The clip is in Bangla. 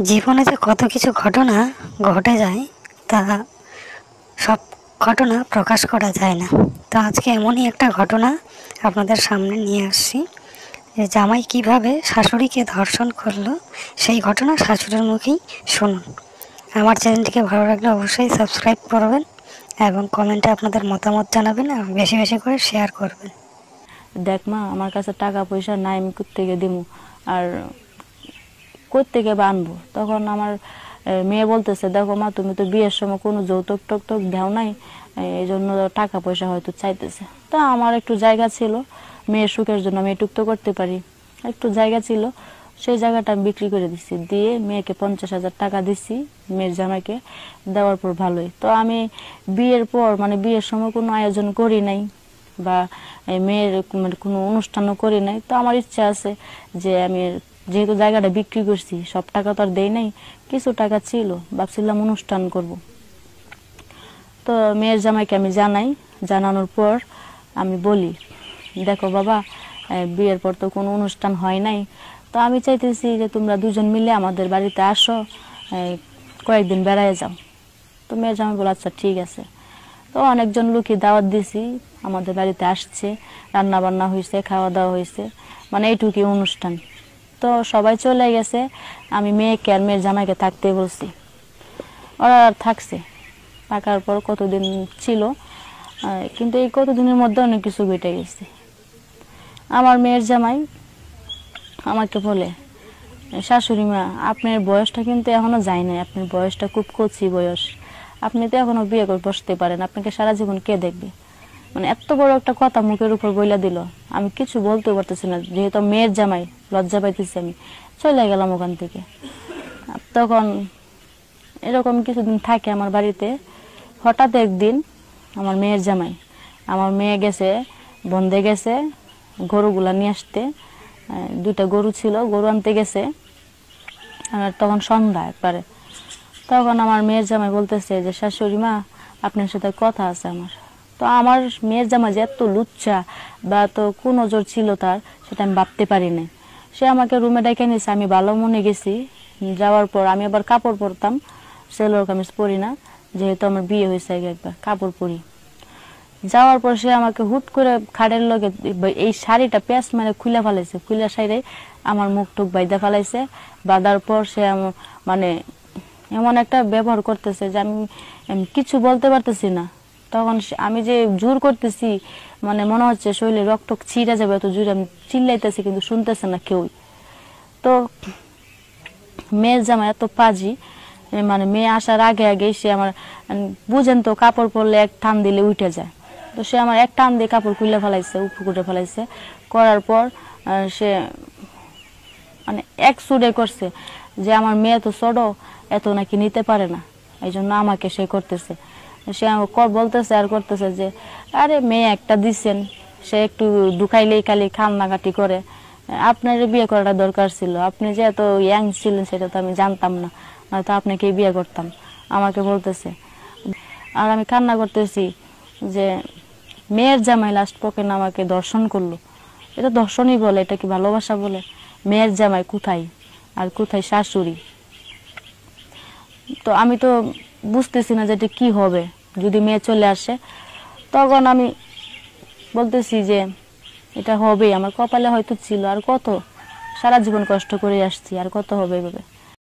জীবনে যে কত কিছু ঘটনা ঘটে যায়, তা সব ঘটনা প্রকাশ করা যায় না। তো আজকে এমনই একটা ঘটনা আপনাদের সামনে নিয়ে আসছি, যে জামাই কিভাবে শাশুড়িকে ধর্ষণ করলো, সেই ঘটনা শাশুড়ির মুখেই শুনুন। আমার চ্যানেলটিকে ভালো লাগলে অবশ্যই সাবস্ক্রাইব করবেন এবং কমেন্টে আপনাদের মতামত জানাবেন এবং বেশি বেশি করে শেয়ার করবেন। দেখ মা, আমার কাছে টাকা পয়সা নাই, আমি কোত্থেকে দিব আর কোত্থেকে বানবো? তখন আমার মেয়ে বলতেছে, দেখো মা, তুমি তো বিয়ের সময় কোনো যৌতুক টুকটুক দেও নাই, এই জন্য টাকা পয়সা হয়তো চাইতেছে। তা আমার একটু জায়গা ছিল, মেয়ের সুখের জন্য আমি এটুক তো করতে পারি, একটু জায়গা ছিল, সেই জায়গাটা আমি বিক্রি করে দিচ্ছি, দিয়ে মেয়েকে 50,000 টাকা দিচ্ছি, মেয়ের জামাইকে দেওয়ার পর ভালোই। তো আমি বিয়ের পর মানে বিয়ের সময় কোনো আয়োজন করি নাই বা মেয়ের মানে কোনো অনুষ্ঠানও করি নাই। তো আমার ইচ্ছা আছে যে আমি যেহেতু জায়গাটা বিক্রি করছি, সব টাকা তো আর দেই নাই, কিছু টাকা ছিল, ভাবছিলাম অনুষ্ঠান করব। তো মেয়ের জামাইকে আমি জানাই, জানানোর পর আমি বলি, দেখো বাবা, বিয়ের পর তো কোনো অনুষ্ঠান হয় নাই, তো আমি চাইতেছি যে তোমরা দুজন মিলে আমাদের বাড়িতে আসো, কয়েকদিন বেড়ায় যাও। তো মেয়ের জামাই বলে, আচ্ছা ঠিক আছে। তো অনেকজন লোকই দাওয়াত দিছি, আমাদের বাড়িতে আসছে, রান্না বান্না হয়েছে, খাওয়া দাওয়া হয়েছে, মানে এইটুকুই অনুষ্ঠান। তো সবাই চলে গেছে, আমি মেয়েকে আর মেয়ের জামাইকে থাকতে বলছি। ওরা থাকছে, থাকার পর কতদিন ছিল, কিন্তু এই কতদিনের মধ্যে অনেক কিছু ঘটে গেছে। আমার মেয়ের জামাই আমাকে বলে, শাশুড়ি মা, আপনার বয়সটা কিন্তু এখনো যায় নাই, আপনার বয়সটা খুব কচি বয়স, আপনি তো এখনো বিয়ে করে বসতে পারেন, আপনাকে সারা জীবন কে দেখবে? মানে এত বড় একটা কথা মুখের উপর বইলা দিল, আমি কিছু বলতে পারতেছি না, যেহেতু মেয়ের জামাই, লজ্জা পাইতেছি, আমি চলে গেলাম ওখান থেকে। তখন এরকম কিছুদিন থাকে আমার বাড়িতে। হঠাৎ একদিন আমার মেয়ের জামাই, আমার মেয়ে গেছে, বন্ধে গেছে গরুগুলা নিয়ে আসতে, দুইটা গরু ছিল, গরু আনতে গেছে। আর তখন সন্ধ্যা একবারে, তখন আমার মেয়ের জামাই বলতেছে যে, শাশুড়ি মা, আপনার সাথে কথা আছে আমার। তো আমার মেয়ের জামাই যে এত লুচ্চা বা তো কোন নজর ছিল তার, সেটা আমি ভাবতে পারি না। সে আমাকে রুমে ডেকে নিয়েছে, আমি ভালো মনে গেছি। যাওয়ার পর আমি আবার কাপড় পরতাম, সেলোয়ার কামিজ পরি না, যেহেতু আমার বিয়ে হয়েছে আগে একবার, কাপড় পরি। যাওয়ার পর সে আমাকে হুট করে খাড়ের লগে এই শাড়িটা পেঁচ মানে খুলে ফেলাইছে, খুলে শাড়ি আমার মুখ টুক বাইদা ফেলাইছে। বাঁধার পর সে মানে এমন একটা ব্যবহার করতেছে যে আমি কিছু বলতে পারতেছি না। তখন আমি যে জোর করতেছি, মানে মনে হচ্ছে শরীরে রক্ত ছিঁড়ে যাবে, এত জোরে আমি চিল্লাইতেছি, কিন্তু শুনতেছে না কেউই। তো মেয়ের জামা এত পাজি, মানে মেয়ে আসার আগে আগে সে আমার, বুঝেন তো, কাপড় পরলে এক টান দিলে উঠে যায়। তো সে আমার এক টান দিয়ে কাপড় খুলে ফেলাইছে, উপরে ফেলাইছে। করার পর সে মানে এক সুরে করছে যে, আমার মেয়ে তো ছোট, এত নাকি নিতে পারে না, এই জন্য আমাকে সে করতেছে। সে বলতেছে আর করতেছে যে, আরে মেয়ে একটা দিচ্ছেন, সে একটু ঢুকাইলেই খালি কান্নাকাটি করে, আপনার বিয়ে করাটা দরকার ছিল, আপনি যে এত ইয়াং ছিলেন সেটা তো আমি জানতাম না, নয়তো আপনাকে বিয়ে করতাম, আমাকে বলতেছে। আর আমি কান্না করতেছি যে মেয়ের জামাই লাস্ট পক্ষে আমাকে দর্শন করলো। এটা দর্শনই বলে, এটা কি ভালোবাসা বলে? মেয়ের জামাই কোথায় আর কোথায় শাশুড়ি? তো আমি তো বুঝতেছি না যে এটা কি হবে যদি মেয়ে চলে আসে। তখন আমি বলতেছি যে এটা হবে, আমার কপালে হয়তো ছিল, আর কত, সারা জীবন কষ্ট করে আসছি, আর কত হবে এভাবে।